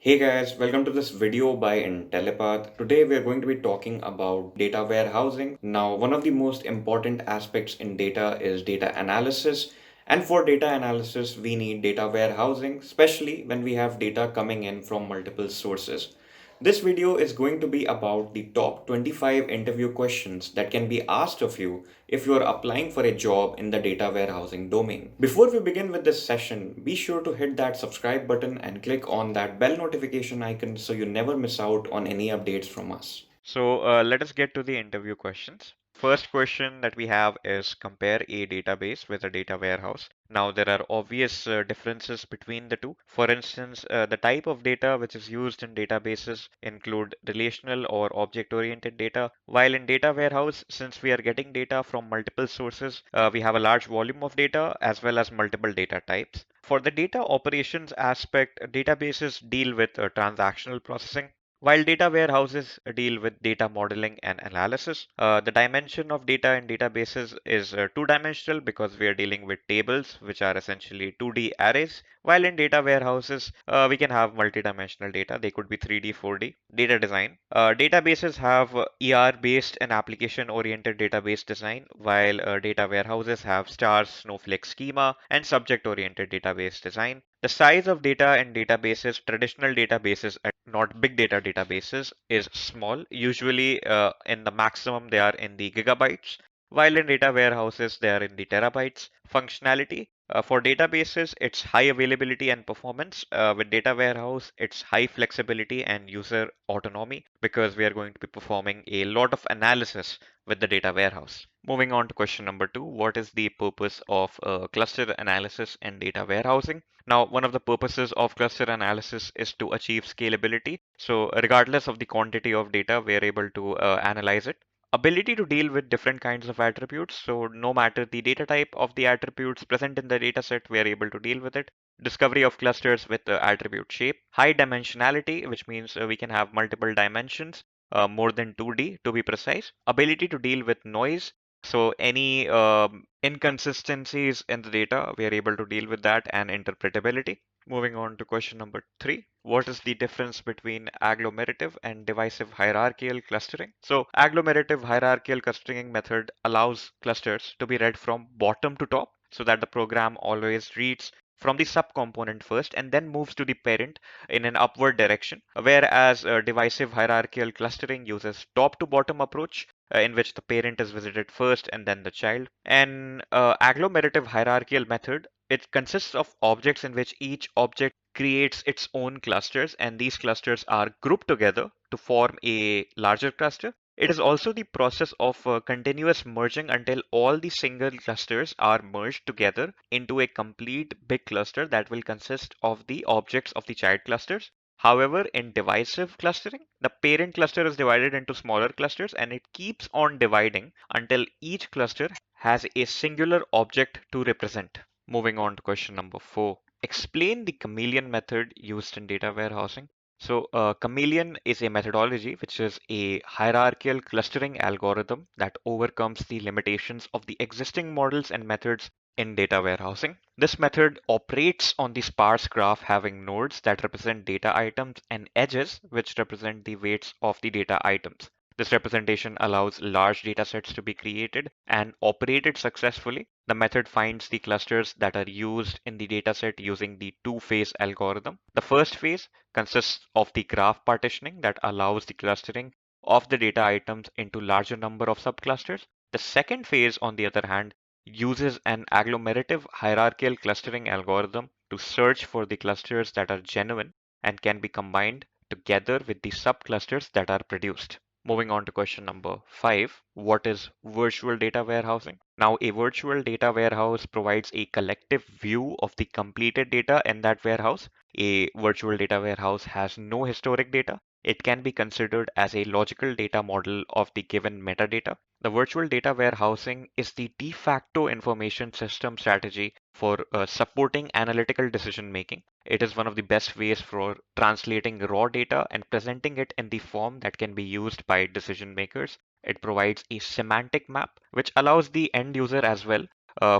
Hey guys, welcome to this video by Intellipaat. Today we are going to be talking about data warehousing. Now, one of the most important aspects in data is data analysis. And for data analysis, we need data warehousing, especially when we have data coming in from multiple sources. This video is going to be about the top 25 interview questions that can be asked of you if you are applying for a job in the data warehousing domain. Before we begin with this session, be sure to hit that subscribe button and click on that bell notification icon so you never miss out on any updates from us. So let us get to the interview questions. First question that we have is compare a database with a data warehouse. Now, there are obvious differences between the two. For instance, the type of data which is used in databases include relational or object-oriented data, while in data warehouse, since we are getting data from multiple sources, we have a large volume of data as well as multiple data types. For the data operations aspect, databases deal with transactional processing, while data warehouses deal with data modeling and analysis. The dimension of data in databases is two-dimensional because we are dealing with tables, which are essentially 2D arrays, while in data warehouses, we can have multidimensional data. They could be 3D, 4D. Data design. Databases have ER-based and application-oriented database design, while data warehouses have stars, snowflake schema, and subject-oriented database design. The size of data in databases, traditional databases, not big data databases, is small. Usually, in the maximum, they are in the gigabytes, while in data warehouses, they are in the terabytes. Functionality. For databases, it's high availability and performance. With data warehouse, it's high flexibility and user autonomy because we are going to be performing a lot of analysis with the data warehouse. Moving on to question number two, what is the purpose of cluster analysis and data warehousing? Now, one of the purposes of cluster analysis is to achieve scalability. So regardless of the quantity of data, we are able to analyze it. Ability to deal with different kinds of attributes. So no matter the data type of the attributes present in the dataset, we are able to deal with it. Discovery of clusters with attribute shape. High dimensionality, which means we can have multiple dimensions, more than 2D to be precise. Ability to deal with noise. So any inconsistencies in the data, we are able to deal with that, and interpretability. Moving on to question number three. What is the difference between agglomerative and divisive hierarchical clustering? So agglomerative hierarchical clustering method allows clusters to be read from bottom to top so that the program always reads from the subcomponent first and then moves to the parent in an upward direction, whereas divisive hierarchical clustering uses top to bottom approach in which the parent is visited first and then the child. An agglomerative hierarchical method, it consists of objects in which each object creates its own clusters, and these clusters are grouped together to form a larger cluster. It is also the process of continuous merging until all the single clusters are merged together into a complete big cluster that will consist of the objects of the child clusters. However, in divisive clustering, the parent cluster is divided into smaller clusters and it keeps on dividing until each cluster has a singular object to represent. Moving on to question number four. Explain the Chameleon method used in data warehousing. So, Chameleon is a methodology which is a hierarchical clustering algorithm that overcomes the limitations of the existing models and methods in data warehousing. This method operates on the sparse graph having nodes that represent data items and edges which represent the weights of the data items. This representation allows large data sets to be created and operated successfully. The method finds the clusters that are used in the dataset using the two-phase algorithm. The first phase consists of the graph partitioning that allows the clustering of the data items into larger number of subclusters. The second phase, on the other hand, uses an agglomerative hierarchical clustering algorithm to search for the clusters that are genuine and can be combined together with the subclusters that are produced. Moving on to question number five, what is virtual data warehousing? Now, a virtual data warehouse provides a collective view of the completed data in that warehouse. A virtual data warehouse has no historic data. It can be considered as a logical data model of the given metadata. The virtual data warehousing is the de facto information system strategy for supporting analytical decision making. It is one of the best ways for translating raw data and presenting it in the form that can be used by decision makers. It provides a semantic map, which allows the end user as well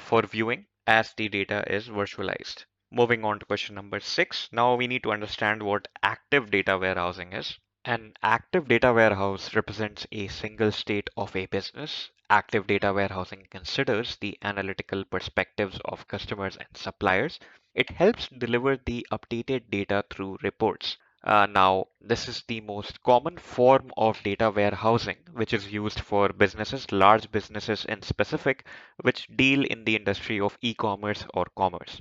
for viewing as the data is virtualized. Moving on to question number 6. Now we need to understand what active data warehousing is. An active data warehouse represents a single state of a business. Active data warehousing considers the analytical perspectives of customers and suppliers. It helps deliver the updated data through reports. Now, this is the most common form of data warehousing, which is used for businesses, large businesses in specific, which deal in the industry of e-commerce or commerce.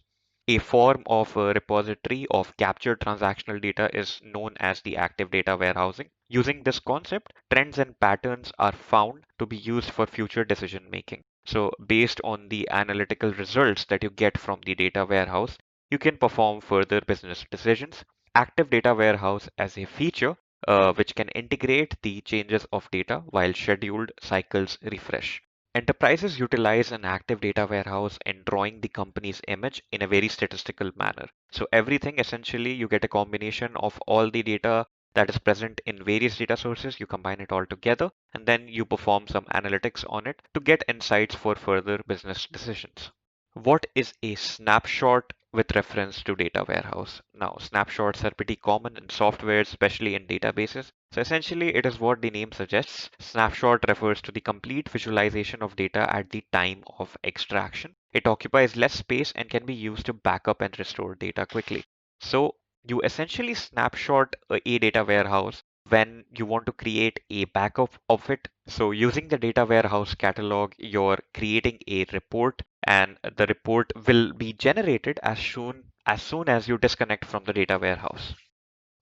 A form of a repository of captured transactional data is known as the active data warehousing. Using this concept, trends and patterns are found to be used for future decision making. So, based on the analytical results that you get from the data warehouse, you can perform further business decisions. Active data warehouse as a feature which can integrate the changes of data while scheduled cycles refresh. Enterprises utilize an active data warehouse in drawing the company's image in a very statistical manner. So everything essentially you get a combination of all the data that is present in various data sources, you combine it all together, and then you perform some analytics on it to get insights for further business decisions. What is a snapshot with reference to data warehouse? Now, snapshots are pretty common in software, especially in databases. So essentially, it is what the name suggests. Snapshot refers to the complete visualization of data at the time of extraction. It occupies less space and can be used to back up and restore data quickly. So you essentially snapshot a data warehouse when you want to create a backup of it. So using the data warehouse catalog, you're creating a report and the report will be generated as soon as you disconnect from the data warehouse.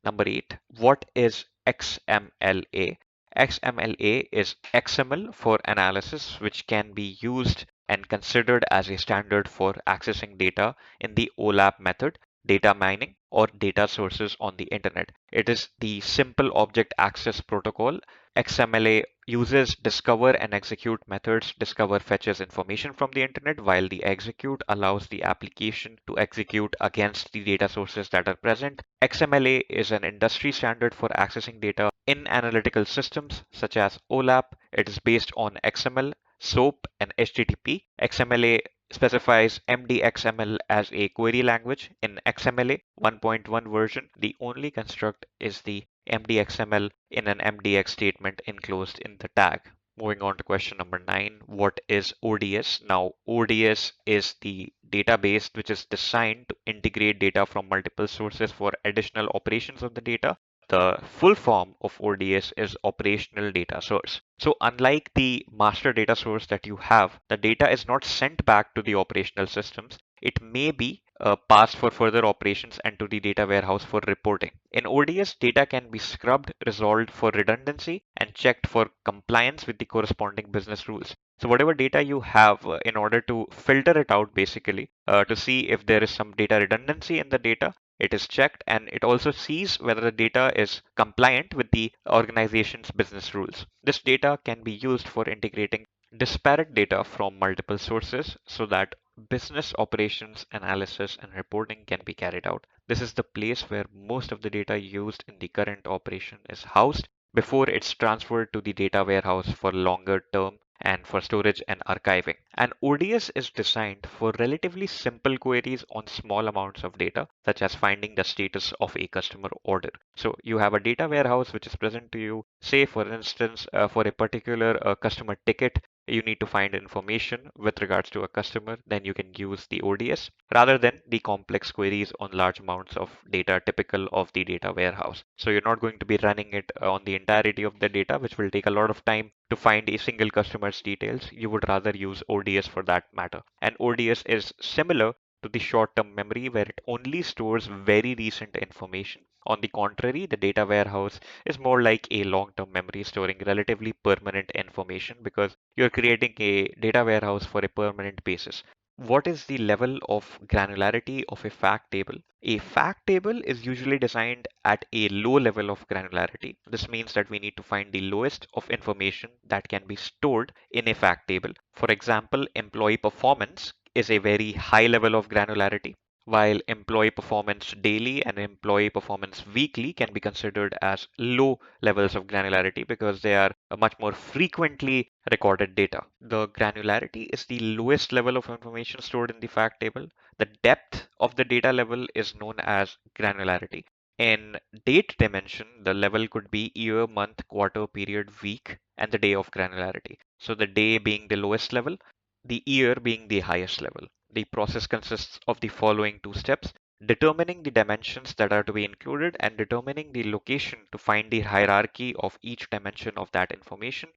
Number 8, what is XMLA? XMLA is XML for analysis, which can be used and considered as a standard for accessing data in the OLAP method, data mining, or data sources on the internet. It is the simple object access protocol. XMLA uses discover and execute methods. Discover fetches information from the internet, while the execute allows the application to execute against the data sources that are present. XMLA is an industry standard for accessing data in analytical systems such as OLAP. It is based on XML, SOAP, and HTTP. XMLA specifies MDXML as a query language. In XMLA 1.1 version, the only construct is the MDXML in an MDX statement enclosed in the tag. Moving on to question number 9, what is ODS? Now, ODS is the database which is designed to integrate data from multiple sources for additional operations of the data. The full form of ODS is operational data source. So unlike the master data source that you have, the data is not sent back to the operational systems. It may be passed for further operations and to the data warehouse for reporting. In ODS, data can be scrubbed, resolved for redundancy, and checked for compliance with the corresponding business rules. So whatever data you have, in order to filter it out basically, to see if there is some data redundancy in the data, it is checked, and it also sees whether the data is compliant with the organization's business rules. This data can be used for integrating disparate data from multiple sources so that business operations analysis and reporting can be carried out. This is the place where most of the data used in the current operation is housed before it's transferred to the data warehouse for longer term and for storage and archiving. And ODS is designed for relatively simple queries on small amounts of data, such as finding the status of a customer order. So you have a data warehouse which is present to you. Say, for instance, for a particular customer ticket, you need to find information with regards to a customer, then you can use the ODS rather than the complex queries on large amounts of data typical of the data warehouse. So you're not going to be running it on the entirety of the data, which will take a lot of time to find a single customer's details. You would rather use ODS for that matter. And ODS is similar to the short-term memory where it only stores very recent information. On the contrary, the data warehouse is more like a long-term memory storing relatively permanent information because you're creating a data warehouse for a permanent basis. What is the level of granularity of a fact table? A fact table is usually designed at a low level of granularity. This means that we need to find the lowest of information that can be stored in a fact table. For example, employee performance is a very high level of granularity. while employee performance daily and employee performance weekly can be considered as low levels of granularity because they are a much more frequently recorded data. The granularity is the lowest level of information stored in the fact table. The depth of the data level is known as granularity. In date dimension, the level could be year, month, quarter, period, week, and the day of granularity. So the day being the lowest level, the year being the highest level. The process consists of the following two steps: determining the dimensions that are to be included and determining the location to find the hierarchy of each dimension of that information.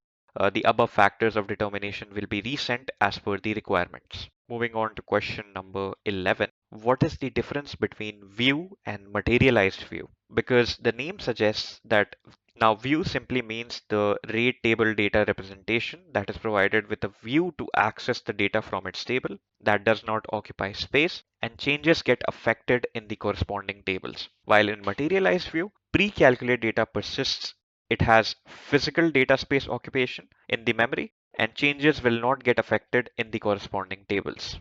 The above factors of determination will be resent as per the requirements. Moving on to question number 11. What is the difference between view and materialized view? Because the name suggests that now view simply means the rate table data representation that is provided with a view to access the data from its table that does not occupy space, and changes get affected in the corresponding tables. While in materialized view, pre-calculated data persists. It has physical data space occupation in the memory, and changes will not get affected in the corresponding tables.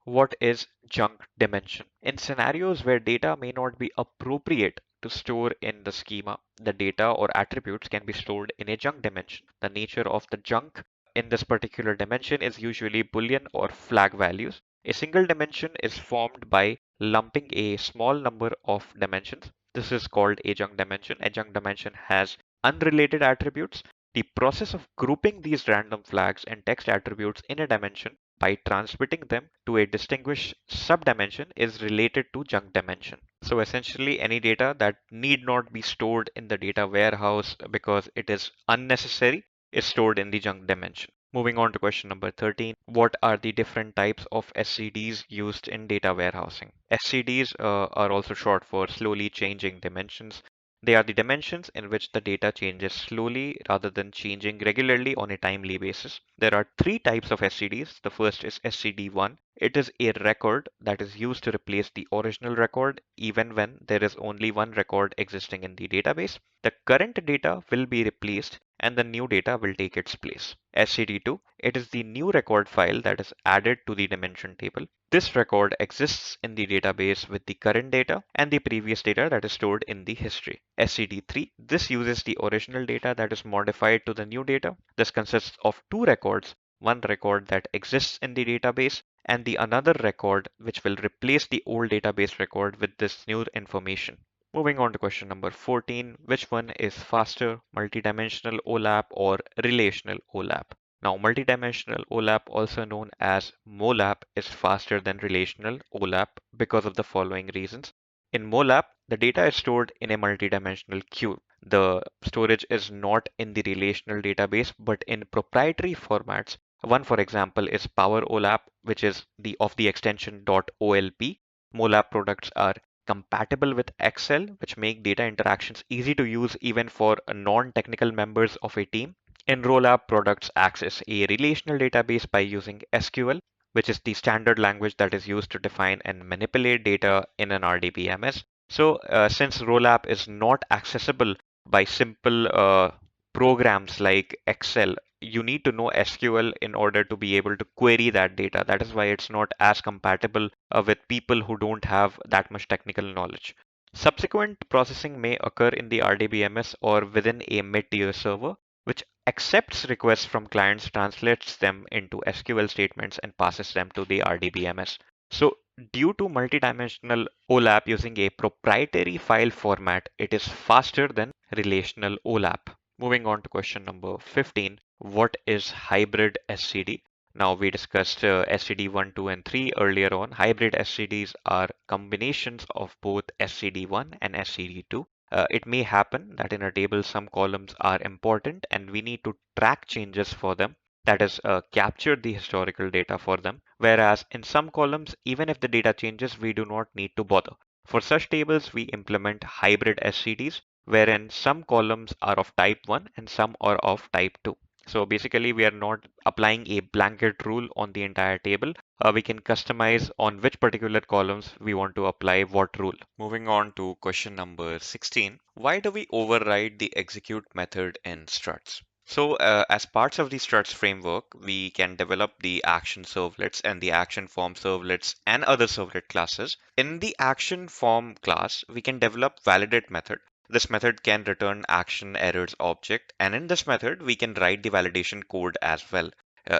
What is junk dimension? In scenarios where data may not be appropriate to store in the schema, the data or attributes can be stored in a junk dimension. The nature of the junk in this particular dimension is usually Boolean or flag values. A single dimension is formed by lumping a small number of dimensions. This is called a junk dimension. A junk dimension has unrelated attributes. The process of grouping these random flags and text attributes in a dimension by transmitting them to a distinguished subdimension is related to junk dimension. So essentially any data that need not be stored in the data warehouse because it is unnecessary is stored in the junk dimension. Moving on to question number 13. What are the different types of SCDs used in data warehousing? SCDs are also short for slowly changing dimensions. They are the dimensions in which the data changes slowly rather than changing regularly on a timely basis. There are three types of SCDs. The first is SCD1. It is a record that is used to replace the original record even when there is only one record existing in the database. The current data will be replaced and the new data will take its place. SCD2, it is the new record file that is added to the dimension table. This record exists in the database with the current data and the previous data that is stored in the history. SCD3, this uses the original data that is modified to the new data. This consists of two records, one record that exists in the database and the another record which will replace the old database record with this new information. Moving on to question number 14, which one is faster, multidimensional OLAP or relational OLAP? Now, multidimensional OLAP, also known as MOLAP, is faster than relational OLAP because of the following reasons. In MOLAP, the data is stored in a multidimensional queue. The storage is not in the relational database, but in proprietary formats. One, for example, is Power OLAP, which is the of the extension .olp. MOLAP products are compatible with Excel, which make data interactions easy to use even for non-technical members of a team. Enroll-app products access a relational database by using SQL, which is the standard language that is used to define and manipulate data in an RDBMS. So, since Rollup is not accessible by simple programs like Excel, you need to know SQL in order to be able to query that data. That is why it's not as compatible with people who don't have that much technical knowledge. Subsequent processing may occur in the RDBMS or within a mid-tier server, which accepts requests from clients, translates them into SQL statements, and passes them to the RDBMS. So, due to multidimensional OLAP using a proprietary file format, it is faster than relational OLAP. Moving on to question number 15. What is hybrid SCD? Now we discussed SCD 1, 2, and 3 earlier on. Hybrid SCDs are combinations of both SCD1 and SCD2. It may happen that in a table some columns are important and we need to track changes for them, that is capture the historical data for them, whereas in some columns even if the data changes we do not need to bother. For such tables we implement hybrid SCDs wherein some columns are of type 1 and some are of type 2. So basically we are not applying a blanket rule on the entire table. We can customize on which particular columns we want to apply what rule. Moving on to question number 16. Why do we override the execute method in struts? So, as parts of the struts framework, we can develop the action servlets and the action form servlets and other servlet classes. In the action form class, we can develop validate method. This method can return action errors object, and in this method, we can write the validation code as well.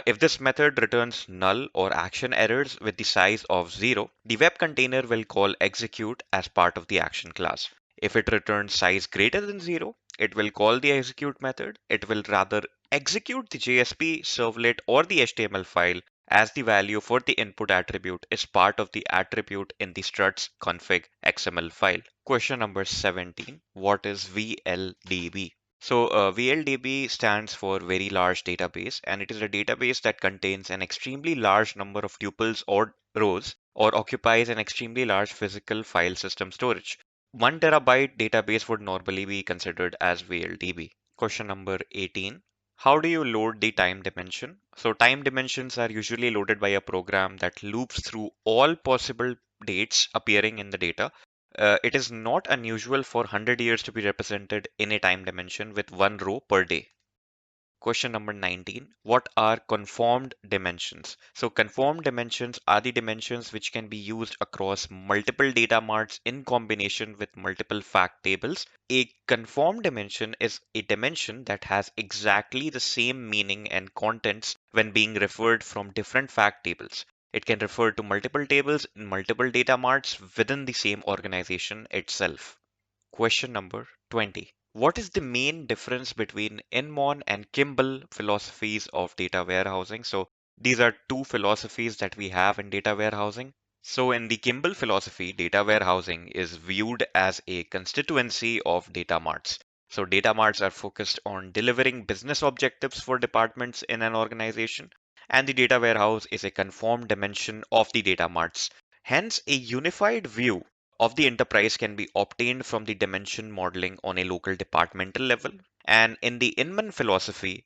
If this method returns null or action errors with the size of 0, the web container will call execute as part of the action class. If it returns size greater than 0, it will call the execute method. It will rather execute the JSP servlet or the HTML file as the value for the input attribute is part of the attribute in the struts config XML file. Question number 17. What is VLDB? So VLDB stands for very large database, and it is a database that contains an extremely large number of tuples or rows or occupies an extremely large physical file system storage. 1 terabyte database would normally be considered as VLDB. Question number 18. How do you load the time dimension? So time dimensions are usually loaded by a program that loops through all possible dates appearing in the data. It is not unusual for 100 years to be represented in a time dimension with one row per day. Question number 19. What are conformed dimensions? So conformed dimensions are the dimensions which can be used across multiple data marts in combination with multiple fact tables. A conformed dimension is a dimension that has exactly the same meaning and contents when being referred from different fact tables. It can refer to multiple tables in multiple data marts within the same organization itself. Question number 20. What is the main difference between Inmon and Kimball philosophies of data warehousing? So these are two philosophies that we have in data warehousing. So in the Kimball philosophy, data warehousing is viewed as a constituency of data marts. So data marts are focused on delivering business objectives for departments in an organization, and the data warehouse is a conformed dimension of the data marts. Hence, a unified view of the enterprise can be obtained from the dimension modeling on a local departmental level. And in the Inman philosophy,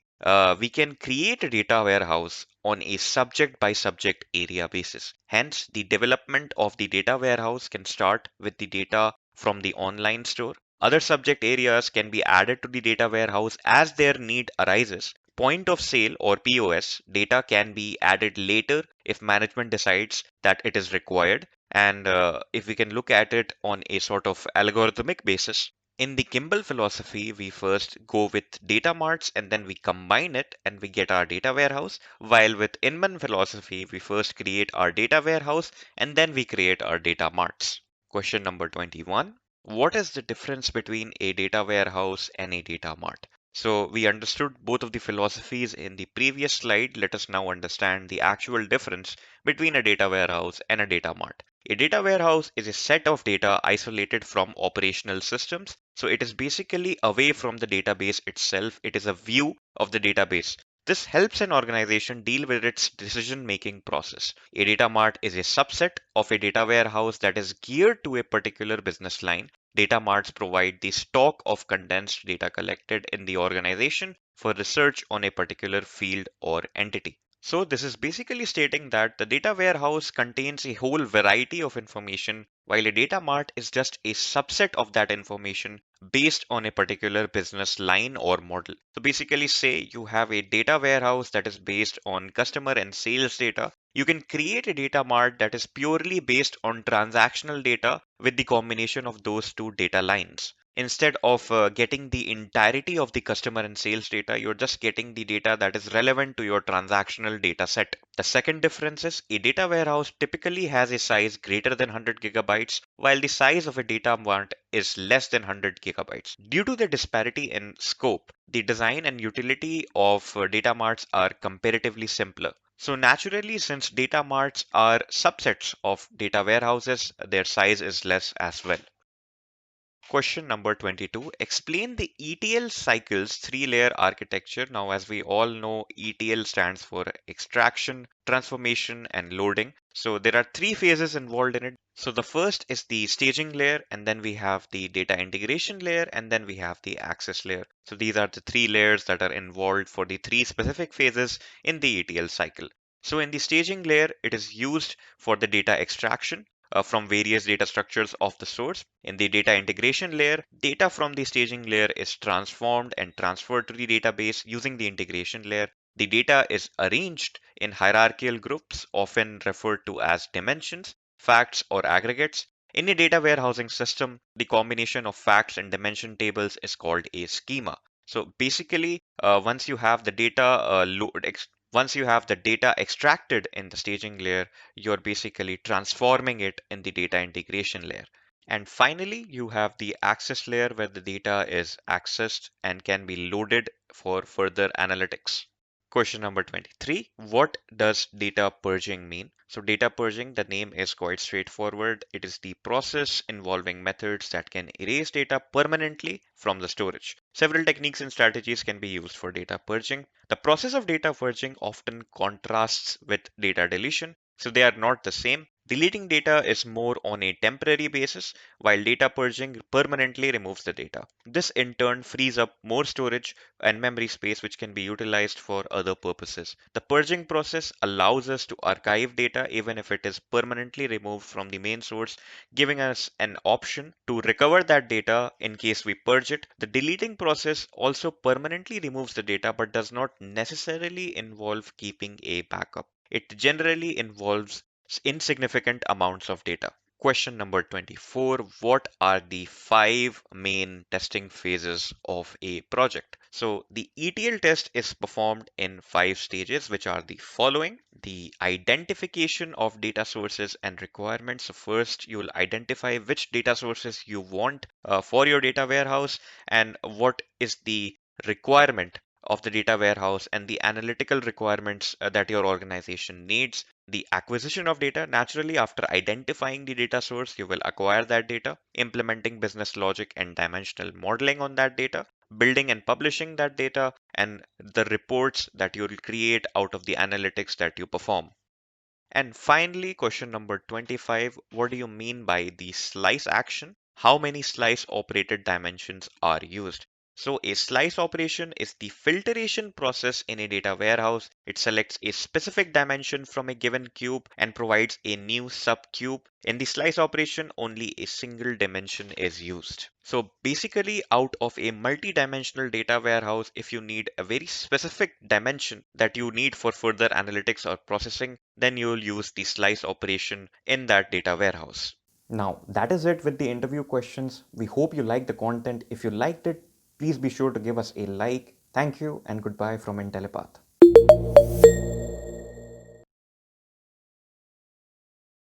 we can create a data warehouse on a subject by subject area basis. Hence, the development of the data warehouse can start with the data from the online store. Other subject areas can be added to the data warehouse as their need arises. Point of sale or POS data can be added later if management decides that it is required. And if we can look at it on a sort of algorithmic basis, in the Kimball philosophy, we first go with data marts and then we combine it and we get our data warehouse. While with Inman philosophy, we first create our data warehouse and then we create our data marts. Question number 21. What is the difference between a data warehouse and a data mart? So we understood both of the philosophies in the previous slide. Let us now understand the actual difference between a data warehouse and a data mart. A data warehouse is a set of data isolated from operational systems. So it is basically away from the database itself. It is a view of the database. This helps an organization deal with its decision making process. A data mart is a subset of a data warehouse that is geared to a particular business line. Data marts provide the stock of condensed data collected in the organization for research on a particular field or entity. So this is basically stating that the data warehouse contains a whole variety of information, while a data mart is just a subset of that information based on a particular business line or model. So basically say you have a data warehouse that is based on customer and sales data. You can create a data mart that is purely based on transactional data with the combination of those two data lines. Instead of getting the entirety of the customer and sales data, you're just getting the data that is relevant to your transactional data set. The second difference is a data warehouse typically has a size greater than 100 gigabytes, while the size of a data mart is less than 100 gigabytes. Due to the disparity in scope, the design and utility of data marts are comparatively simpler. So naturally, since data marts are subsets of data warehouses, their size is less as well. Question number 22. Explain the ETL cycle's three-layer architecture. Now, as we all know, ETL stands for extraction, transformation, and loading. So there are three phases involved in it. So the first is the staging layer, and then we have the data integration layer, and then we have the access layer. So these are the three layers that are involved for the three specific phases in the ETL cycle. So in the staging layer, it is used for the data extraction. from various data structures of the source. In the data integration layer, data from the staging layer is transformed and transferred to the database using the integration layer. The data is arranged in hierarchical groups, often referred to as dimensions, facts, or aggregates. In a data warehousing system, the combination of facts and dimension tables is called a schema. So basically, once you have the data extracted in the staging layer, you're basically transforming it in the data integration layer. And finally, you have the access layer where the data is accessed and can be loaded for further analytics. Question number 23. What does data purging mean? So data purging, the name is quite straightforward. It is the process involving methods that can erase data permanently from the storage. Several techniques and strategies can be used for data purging. The process of data purging often contrasts with data deletion, so they are not the same. Deleting data is more on a temporary basis, while data purging permanently removes the data. This in turn frees up more storage and memory space which can be utilized for other purposes. The purging process allows us to archive data even if it is permanently removed from the main source, giving us an option to recover that data in case we purge it. The deleting process also permanently removes the data but does not necessarily involve keeping a backup. It generally involves insignificant amounts of data. Question number 24. What are the five main testing phases of a project? So the ETL test is performed in five stages, which are the following. The identification of data sources and requirements. So first, you will identify which data sources you want for your data warehouse and what is the requirement of the data warehouse and the analytical requirements that your organization needs. The acquisition of data, naturally, after identifying the data source, you will acquire that data, implementing business logic and dimensional modeling on that data, building and publishing that data, and the reports that you'll create out of the analytics that you perform. And finally, question number 25. What do you mean by the slice action? How many slice operated dimensions are used? So a slice operation is the filtration process in a data warehouse. It selects a specific dimension from a given cube and provides a new subcube. In the slice operation, only a single dimension is used. So basically, out of a multi-dimensional data warehouse, if you need a very specific dimension that you need for further analytics or processing, then you'll use the slice operation in that data warehouse. Now, that is it with the interview questions. We hope you liked the content. If you liked it, please be sure to give us a like. Thank you and goodbye from Intellipaat.